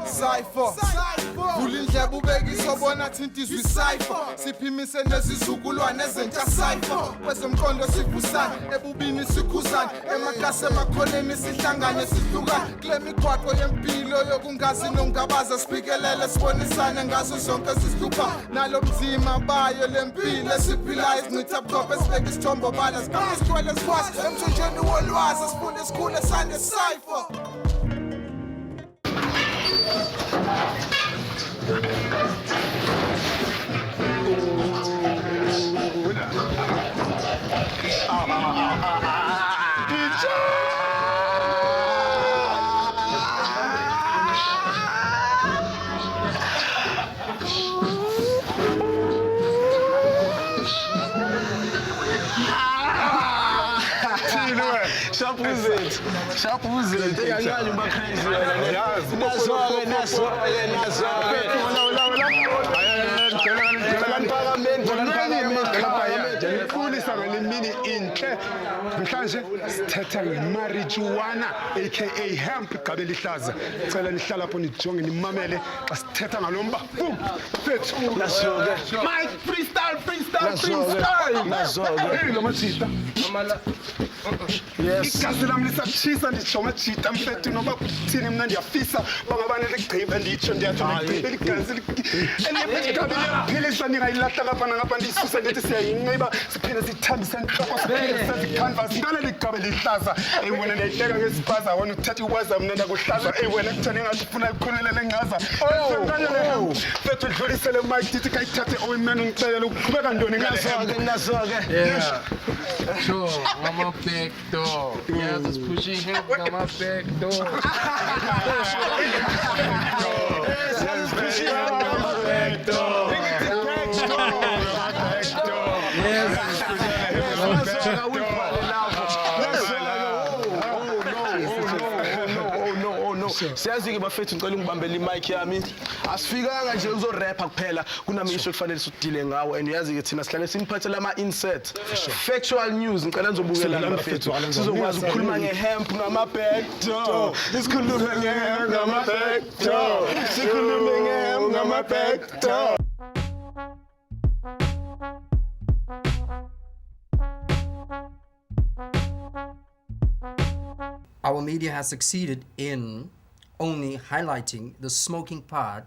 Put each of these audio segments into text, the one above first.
CYPHER Vulindlebe ubekisa bona thinti izwi CYPHER Siphimise nezizukulwane ezentsha CYPHER Kwezomqondo sivusana ebubini sikhuzana Emakasi emakhoneni sihlangane sihlukane Kule mikhwaqo yempilo yokungazi nongabaza Sipikelele sibonisane ngazo zonke sihlupha Nalo mzima bayo lempilo esiphilayo Sincitha buchophe sibeke isithombo bala Sikhamba sigcwele sikwasi emthonjeni wolwazi Sifunde isikhule sane CYPHER Sharp who's it? They are young, but crazy. Marijuana aka Hemp kabeli hlaza cela nihlala lapho nijonge nimamele xa sithetha ngalomba boom fethu Mike freestyle lo machita yes igazi lami lisachisa ndisho machita mfethu noba kuthini mina ndiyafisa bangabane ligqibe nditsho ndiyathi igazi eliphilisa ningayilahla lapha nangapha ndisuse ndithi siyayinqiba siphinde sithambise enhloko siphinde sezikhanvasi ngale ligabe lihlaza wena niyayihleka ngesibhaza wona uthatha ukwazi mnenda kuhlaza wena kuthane ngathi ufuna ukukhulelele ngaza fethu dlulisele Mike dithi kayithathe oweman ungixelela ukuqhubeka ndoni ngazo-ke yeah sure I'm a back door yes it's pushing him I'm a back door yes it's pushing him I'm a back door siyazi-ke bafethu ngicela ungibambele imic yami asifikanga nje uzorapha kuphela kunami isho kufanele sidile ngawo and yazi-ke thina sihlale simphathela ama-insert factual news ngicela nizobukelana bafethu sizokwazi ukukhuluma nge-hemp ngama-backdoor sikhulume nge-hemp ngama-backdoor sikhulume nge-hemp ngama-backdoor. Our media has succeeded in only highlighting the smoking part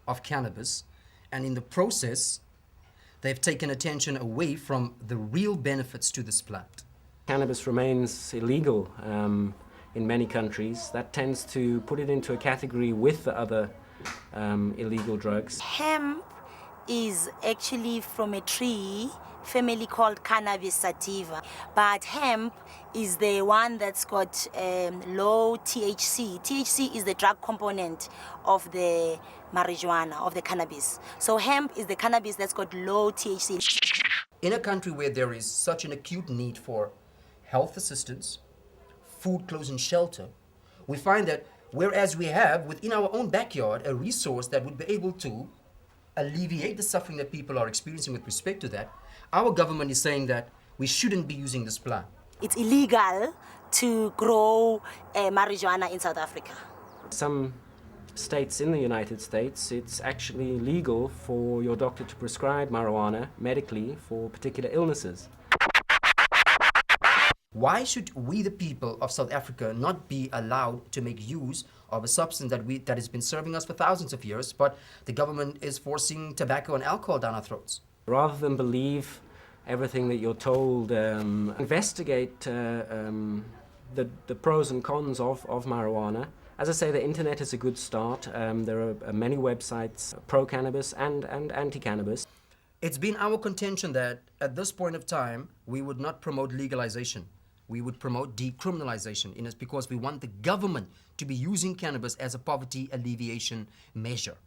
of cannabis, and in the process, they've taken attention away from the real benefits to this plant. Cannabis remains illegal in many countries. That tends to put it into a category with the other illegal drugs. Hemp is actually from a tree family called Cannabis sativa, but hemp is the one that's got low THC. THC is the drug component of the marijuana, of the cannabis. So hemp is the cannabis that's got low THC. In a country where there is such an acute need for health assistance, food, clothes, and shelter, we find that whereas we have within our own backyard a resource that would be able to alleviate the suffering that people are experiencing with respect to that, our government is saying that we shouldn't be using this plant. It's illegal to grow marijuana in South Africa. Some states in the United States, it's actually legal for your doctor to prescribe marijuana medically for particular illnesses. Why should we, the people of South Africa, not be allowed to make use of a substance that has been serving us for thousands of years, but the government is forcing tobacco and alcohol down our throats? Rather than believe everything that you're told, investigate the pros and cons of marijuana. As I say, the internet is a good start. There are many websites pro-cannabis and anti-cannabis. It's been our contention that at this point of time, we would not promote legalization. We would promote decriminalization, because we want the government to be using cannabis as a poverty alleviation measure.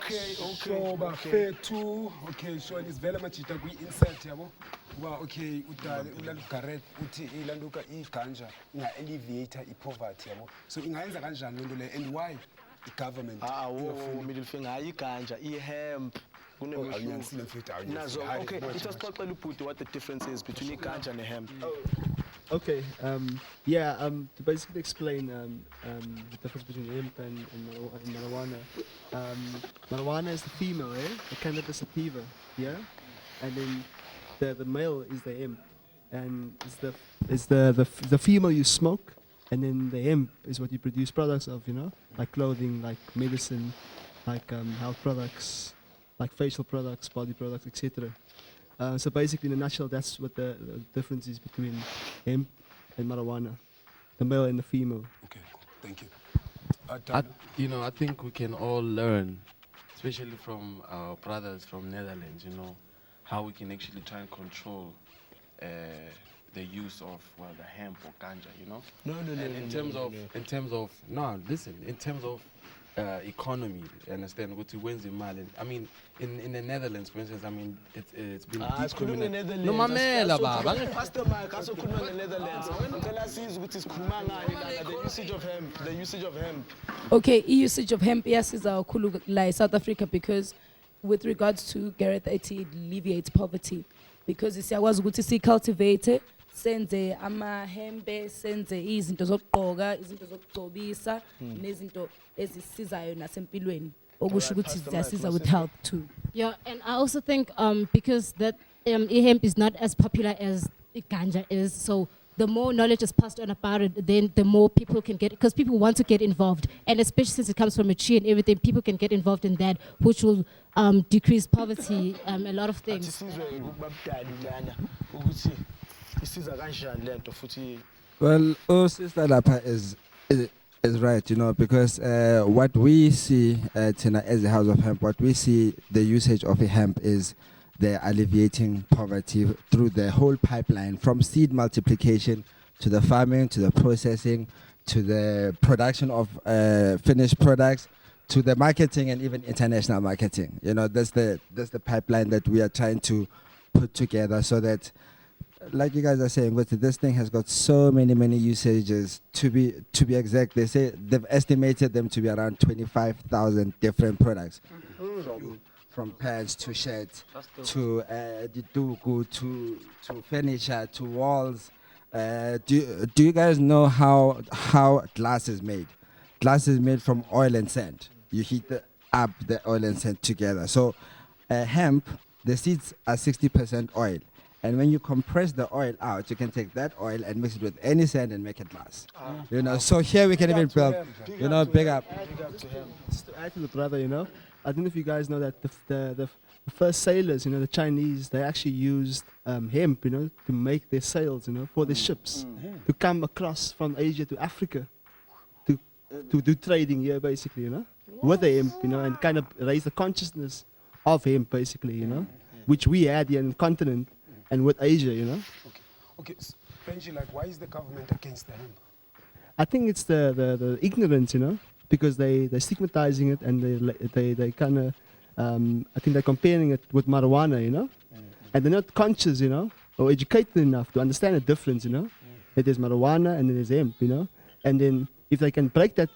Okay. So bafethu, okay, so isivela majita kwi-insert yabo. Kuba okay, ulala Gareth uthi ilanduka iganja inga alleviate i-poverty yabo. So ingayenza kanjani lento le and why the government? Middle finger ayiganja i-hemp. Nazo, okay, let us talk a little bit what the difference is between ganja and hemp. Okay, to basically explain the difference between hemp and marijuana. Marijuana is the female, the cannabis sativa, yeah? And then the male is the hemp. And it's the female you smoke, and then the hemp is what you produce products of, like clothing, like medicine, like health products, like facial products, body products, etc. So basically, in a nutshell, that's what the difference is between hemp and marijuana, the male and the female. Okay, cool. Thank you. I think we can all learn, especially from our brothers from Netherlands, how we can actually try and control the use of the hemp or ganja, In terms of economy, understand what wins in Mali. I mean, in the Netherlands, for instance, it's been decriminalized. No, mamela baba. Pastor Mike, also could in the Netherlands. Tell us what is the usage of hemp. Okay, usage of hemp, yes, is our kulu like South Africa, because with regards to Gareth, it alleviates poverty, because it's was good to see cultivated. Senze amahembe, senze izinto zokugqoka, izinto zokugcobisa, nezinto ezisizayo nasempilweni. Okusho ukuthi ziyasiza with health too. Yeah, and I also think because that hemp is not as popular as ganja is, so the more knowledge is passed on about it, then the more people can get, because people want to get involved, and especially since it comes from a tree and everything, people can get involved in that, which will decrease poverty, a lot of things. Well, Sister Lapa is right, because what we see Tina, as a House of Hemp, what we see the usage of a hemp is the alleviating poverty through the whole pipeline, from seed multiplication to the farming, to the processing, to the production of finished products, to the marketing and even international marketing. That's the pipeline that we are trying to put together, so that, like you guys are saying, this thing has got so many usages. To be exact, they say they've estimated them to be around 25,000 different products, from pants to shirts to diduku to furniture to walls. Do you guys know how glass is made? Glass is made from oil and sand. You heat up the oil and sand together. So hemp, the seeds are 60% oil. And when you compress the oil out, you can take that oil and mix it with any sand and make it glass. So here we can even build, big up. Just to add to the brother, I don't know if you guys know that the first sailors, the Chinese, they actually used hemp, to make their sails, for their ships, to come across from Asia to Africa, to do trading here, basically, with the hemp, and kind of raise the consciousness of hemp, basically, which we had here in the continent. And with Asia, Okay. Benji, like, why is the government against the hemp? I think it's the ignorance, because they're stigmatizing it, and they kind of, I think they're comparing it with marijuana, and they're not conscious, or educated enough to understand the difference, that there's marijuana and then there's hemp, and then if they can break that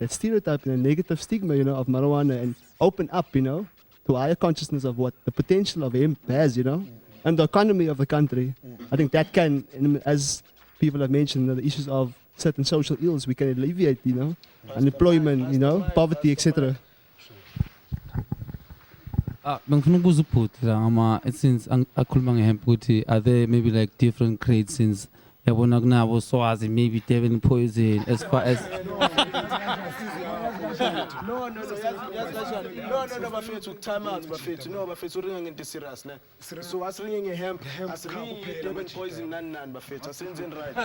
stereotype and a negative stigma, of marijuana, and open up, to higher consciousness of what the potential of hemp has, and the economy of the country. I think that can, as people have mentioned, the issues of certain social ills we can alleviate, unemployment, poverty, etc. Bangifuna ukubuza ubhuti la since akhuluma ngehemp ukuthi are there maybe like different grades, since yabona kunabo swazi maybe devil poison as far as No, bafethu, time out, bafethu. No, bafethu, ringa ngento serious ne. So asringe ngehemp, asringe devil poison nani bafethu. Asenze right.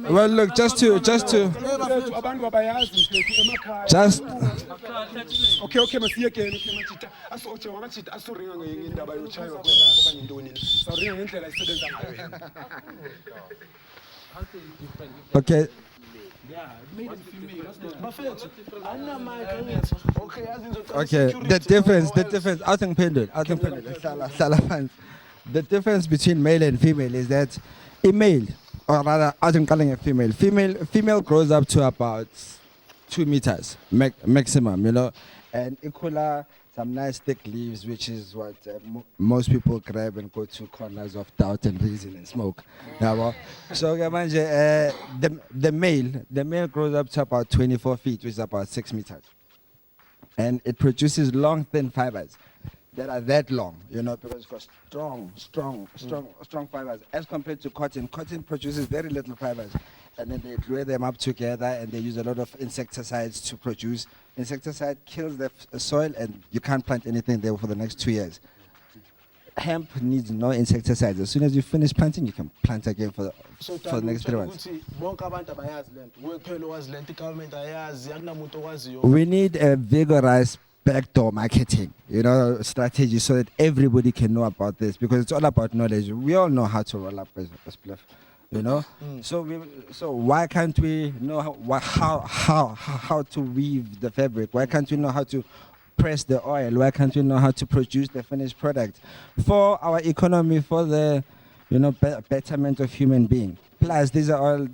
Well, look, just to Okay, masiyekeni machita. Asoche wamachita asoringa ngendaba yochaywa kwenzeka okanye intoni. Soringa ngendlela isebenza ngayo. Okay. Okay, the difference, I think the difference between male and female is that a male, or rather, I think calling a female grows up to about 2 meters maximum, you know, and equally some nice thick leaves, which is what most people grab and go to corners of doubt and reason and smoke. So the male grows up to about 24 feet, which is about 6 meters. And it produces long, thin fibers that are that long, you know, because it's got strong fibers. As compared to cotton produces very little fibers. And then they glue them up together and they use a lot of insecticides to produce. Insecticide kills the soil and you can't plant anything there for the next 2 years. Hemp needs no insecticides. As soon as you finish planting, you can plant again for the next 3 months. We need a vigorous backdoor marketing, you know, strategy so that everybody can know about this, because it's all about knowledge. We all know how to roll up a spliff, you know. So why can't we know how to weave the fabric? Why can't we know how to press the oil? Why can't we know how to produce the finished product for our economy, for the, you know, betterment of human being? Plus, these are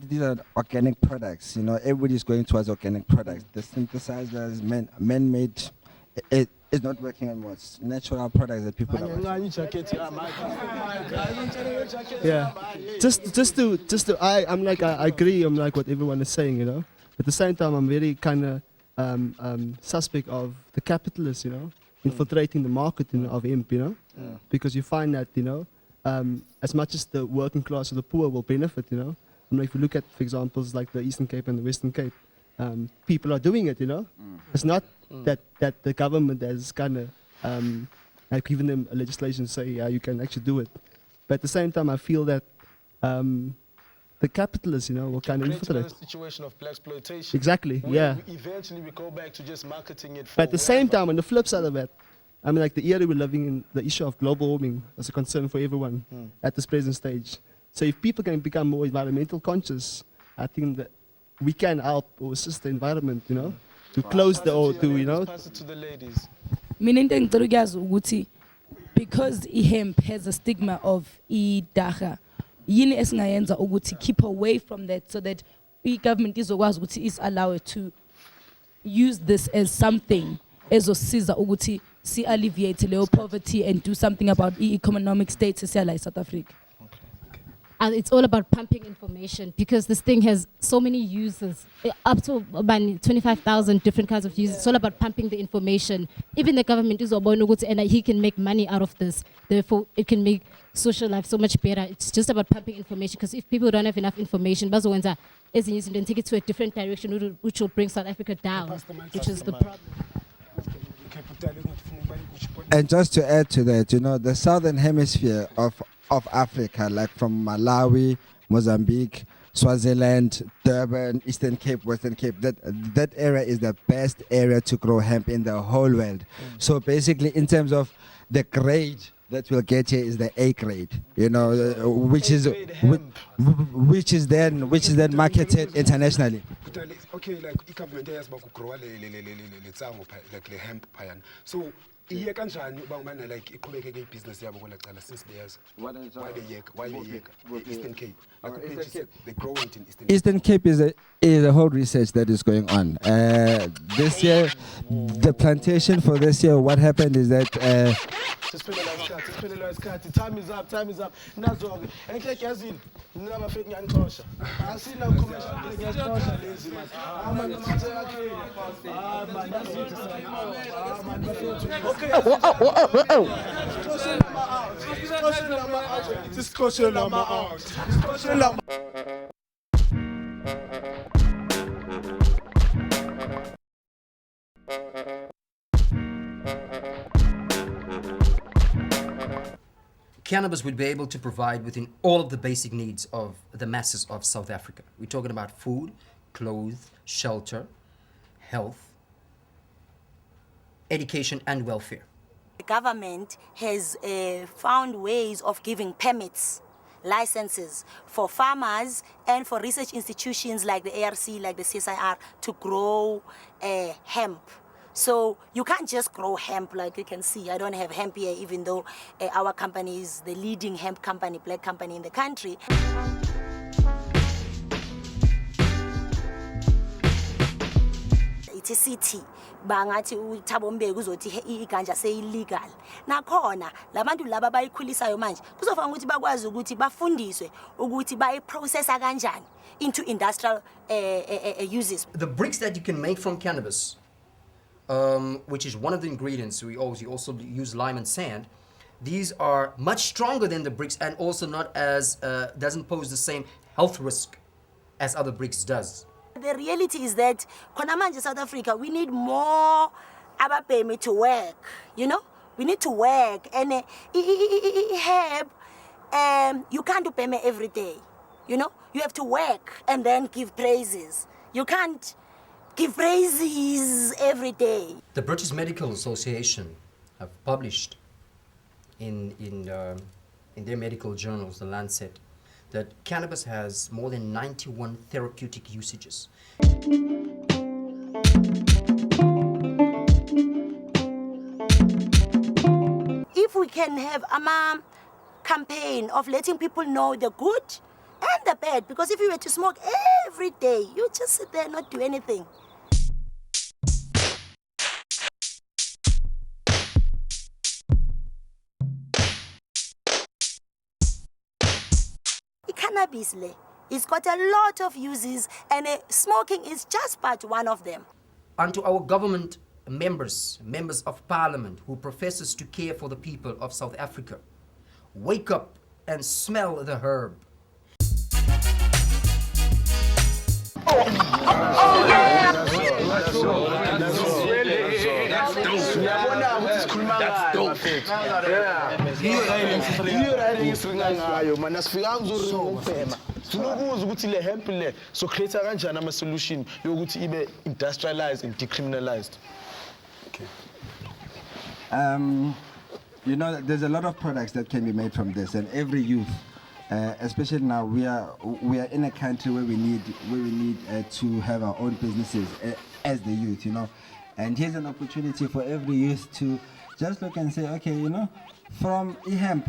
organic products. You know, everybody's going towards organic products. The synthesizers, man-made, it's not working anymore. It's natural products that people are watching. Yeah, I agree. I'm like what everyone is saying, you know. At the same time, I'm very kind of suspect of the capitalists, you know, infiltrating the market of hemp, you know, because you find that, you know, as much as the working class or the poor will benefit, you know. I mean, if you look at, for examples like the Eastern Cape and the Western Cape, people are doing it, you know. It's not that the government has kind of like given them a legislation to say, yeah, you can actually do it. But at the same time, I feel that the capitalists, you know, will kind of infiltrate. Creating a situation of black exploitation. Exactly, yeah. Eventually, we go back to just marketing it. But at the same time, on the flip side of that, I mean, like the era we're living in, the issue of global warming is a concern for everyone at this present stage. So if people can become more environmental conscious, I think that we can help or assist the environment, you know, to close the or to, you know. Pass it to the ladies. Because hemp has a stigma of idaga, yini esingayenza ukuthi keep away from that so that government is allowed to use this as something ezosiza ukuthi si alleviate leyo poverty and do something about economic status in South Africa. And it's all about pumping information, because this thing has so many users, up to about 25,000 different kinds of users. It's all about pumping the information. Even the government is and he can make money out of this. Therefore, it can make social life so much better. It's just about pumping information, because if people don't have enough information, then take it to a different direction, which will bring South Africa down, which is the problem. And just to add to that, you know, the southern hemisphere of Africa, like from Malawi, Mozambique, Swaziland, Durban, Eastern Cape, Western Cape, that area is the best area to grow hemp in the whole world. So basically, in terms of the grade that we'll get here is the A grade, you know, which is then marketed internationally. Okay, like government has grow like hemp payan. So iye kanjani bangana like iqhubekeke business yabo kwelacala since the years why they Eastern Cape they grow it in Eastern Cape is a whole research that is going on. This year, the plantation for this year, what happened is that time is up. Nazo-ke enhleke yazini naba fake ngiyanixosha. Asina commercial ngiyaqosha lezi manje. Amanje Cannabis would be able to provide within all of the basic needs of the masses of South Africa. We're talking about food, clothes, shelter, health, education, and welfare. The government has found ways of giving permits licenses for farmers and for research institutions like the ARC, like the CSIR, to grow hemp. So you can't just grow hemp. Like you can see, I don't have hemp here, even though our company is the leading hemp company, black company in the country. It's a city. Bangathi uThabo Mbeki uzothi iganja illegal. Nakhona labantu laba bayikhulisayo manje kuzofanele ukuthi bakwazi ukuthi bafundiswe ukuthi bayiprocessa kanjani into industrial uses. The bricks that you can make from cannabis, which is one of the ingredients, we also use lime and sand. These are much stronger than the bricks and also not as, doesn't pose the same health risk as other bricks does. The reality is that Konamanje, South Africa, we need more ababemi to work, you know? We need to work and help. You can't do payment every day, you know? You have to work and then give praises. You can't give praises every day. The British Medical Association have published in their medical journals, the Lancet, that cannabis has more than 91 therapeutic usages. If we can have a campaign of letting people know the good and the bad, because if you were to smoke every day, you just sit there and not do anything. Cannabis, it's got a lot of uses, and smoking is just but one of them. And to our government members of parliament who professes to care for the people of South Africa, wake up and smell the herb. Sinokuza ukuthi le hemp le so create kanjani ama solution yokuthi ibe industrialized and decriminalized. Okay. You know, there's a lot of products that can be made from this, and every youth, especially now, we are in a country where we need to have our own businesses as the youth, you know. And here's an opportunity for every youth to just look and say, okay, you know, from hemp,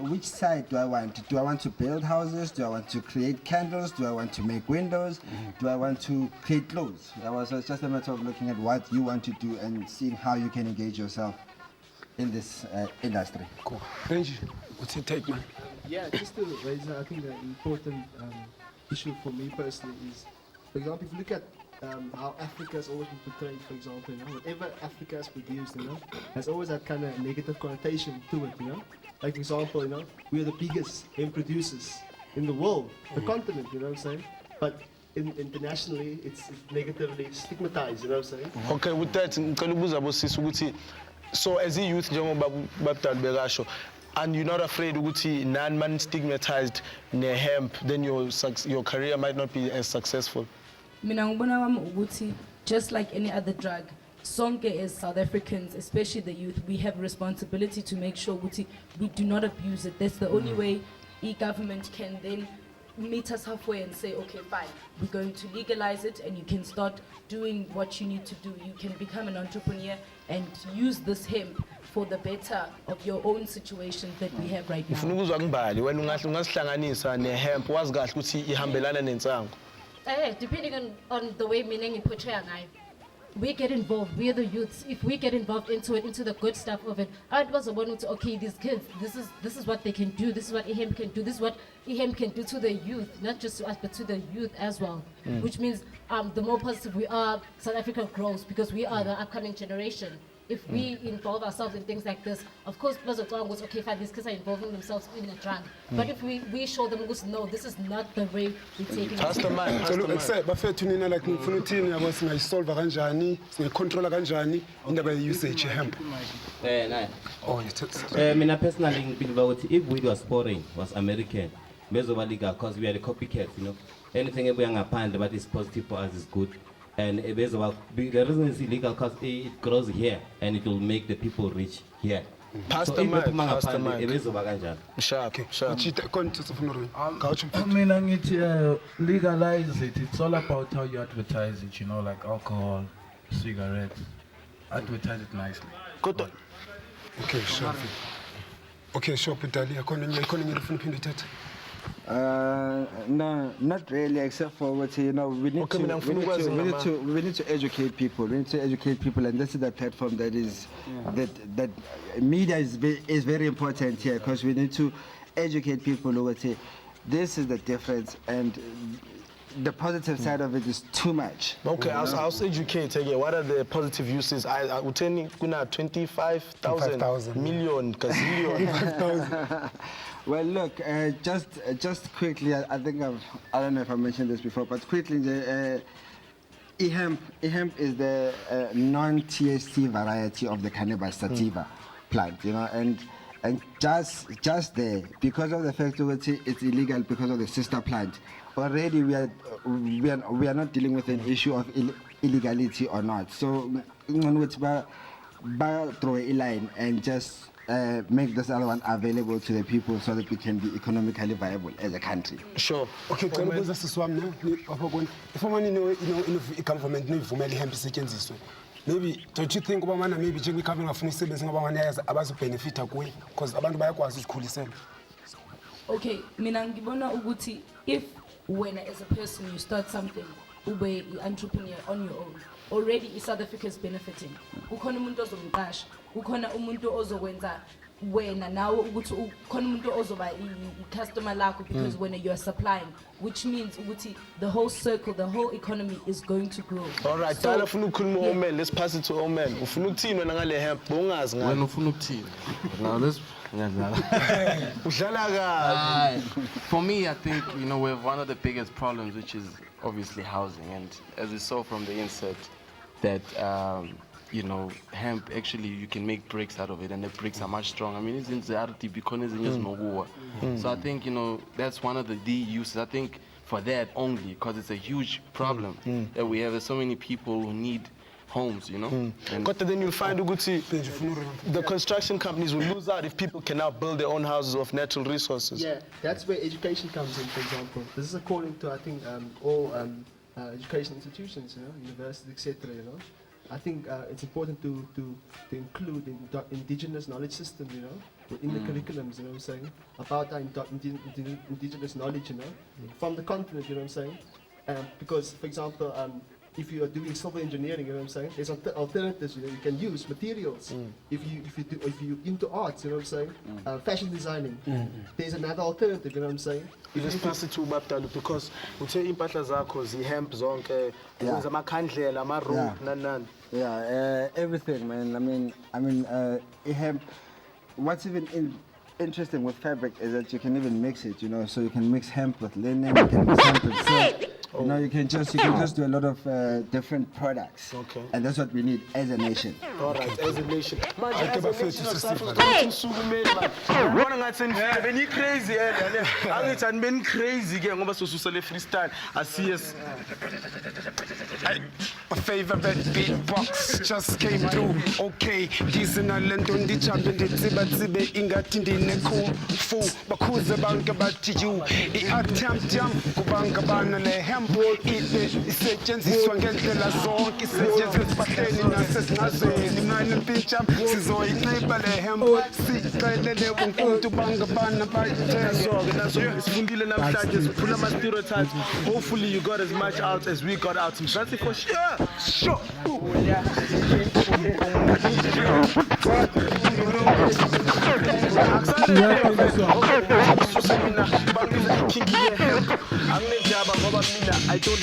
which side do I want? Do I want to build houses? Do I want to create candles? Do I want to make windows? Do I want to create clothes? So it's just a matter of looking at what you want to do and seeing how you can engage yourself in this industry. Cool. Benji, what's your take, man? Yeah, just to raise, I think, an important issue for me personally is, for example, if you look at how Africa has always been portrayed, for example, you know, whatever Africa has produced, you know, has always had kind of negative connotation to it, you know. Like, for example, you know, we are the biggest hemp producers in the world, the continent, you know what I'm saying? But internationally, it's negatively stigmatized, you know what I'm saying? Okay, with that, so as a youth, and you're not afraid ukuthi non-man stigmatized ne hemp, then your career might not be as successful. Mina ngibona wami ukuthi just like any other drug, sonke as South Africans, especially the youth, we have responsibility to make sure ukuthi we do not abuse it. That's the only way e-government can then meet us halfway and say, okay, fine, we're going to legalize it and you can start doing what you need to do. You can become an entrepreneur and use this hemp for the better of your own situation that we have right now. Ufuna ngibali wena ungasihlanganisa ne hemp wazi kahle ukuthi ihambelana nensango. Depending on the way meaning portray ngayo. We get involved, we are the youths. If we get involved into it, into the good stuff of it, I was one to okay, these kids, this is what they can do, this is what hemp can do, this is what hemp can do to the youth, not just to us but to the youth as well. Which means the more positive we are, South Africa grows because we are the upcoming generation. If we involve ourselves in things like this, of course, goes, okay, fine, these kids are involving themselves in a drug. But if we show them, no, this is not the way we're taking it. Pastor man. Bafethu nina like ngifuna uthini yabo singayisolve kanjani, singayicontrola kanjani indaba ye-usage hemp. Oh, mina personally ngibelieve ukuthi if we was foreign, was American, bezoba legal because we are the copycats, you know. Anything ebuya ngaphandle but is positive for us is good. And the reason it's illegal because it grows here and it will make the people rich here. Pass the mic, pass the mic. ebezoba kanjani? Sharp, sharp. Mina ngithi legalize it. It's all about how you advertise it, you know, like alcohol, cigarettes. Advertise it nicely. Good. Okay, sure. Okay, sure, Dalu. Akona ngifuna uphinde uthathe. No, not really, except for what we need to educate people. We need to educate people, and this is the platform that is that media is very important here, because we need to educate people who would say this is the difference, and the positive side of it is too much. Okay, I was educated. What are the positive uses? I would tell you, 25,000 million, gazillion. Well, look, just quickly, I think I don't know if I mentioned this before, but quickly, Hemp is the non-THC variety of the Cannabis sativa plant, and just there, because of the fact that it's illegal because of the sister plant. Already we are not dealing with an issue of illegality or not. So throw a line and just make this other one available to the people so that we can be economically viable as a country. Sure. Okay, if government nevumela ihemp isetshenziswe, maybe don't you think ubamana maybe njengoba igovernment afuna isebenze ngabangane abazobenefita kuye, because abantu bayakwazi ukukhulisela. Okay, mina ngibona ukuthi if when as a person you start something, ube entrepreneur on your own, already South Africa is benefiting. Ukhona umuntu ozomqasha, ukhona umuntu ozokwenza wena nawe ukuthi ukhona umuntu ozoba i-customer lakho, because when you are supplying, which means ukuthi the whole circle, the whole economy is going to grow. All right, Dala ufuna ukukhuluma Oman, let's pass it to Oman. Ufuna ukuthini wena ngale hemp? Bongazi ngani? Wena ufuna ukuthini? Now let's for me, I think, we have one of the biggest problems, which is obviously housing. And as we saw from the inset, that, hemp, actually, you can make bricks out of it, and the bricks are much stronger. I mean, it's in the RT because it's in the So I think, that's one of the uses. I think for that only, because it's a huge problem that we have. There's so many people who need homes, But then you'll find the construction companies will lose out if people cannot build their own houses of natural resources. Yeah, that's where education comes in, for example. This is according to, I think, all education institutions, universities, etc. I think it's important to include the indigenous knowledge system, in the curriculums, what I'm saying, about our indigenous knowledge, from the continent, what I'm saying. Because, for example, if you are doing civil engineering, what I'm saying, there's alternatives. You can use materials. If you into arts, what I'm saying, fashion designing, there's another alternative. What I'm saying. You just pass it to Dalu, because we say impahla zakho hemp zonke, amakhandlela, ama-rope, nan. Yeah, everything, man. I mean, hemp. What's even interesting with fabric is that you can even mix it. So you can mix hemp with linen, you can mix hemp with silk. You can just do a lot of different products. Okay. And that's what we need as a nation. All right, as a nation. Man, as a nation of South Africa, I'm crazy. I'm been crazy. I'm freestyle. I see us. My favorite beatbox just came through. Okay, this in a London, the champion, the Ziba Ingatindi Neku Fu, Bakuza Banka Batiju, Jam, Kubanka Banale, Hemp, Esegency Swangan de la Zon, Esegency Paten, Nasses Naze, Liman Pincham, Sizo, Neighbor, Hemp, Sit, to Banga Bana stereotypes. Hopefully you got as much out as we got out. That's it for sure. Sure. I don't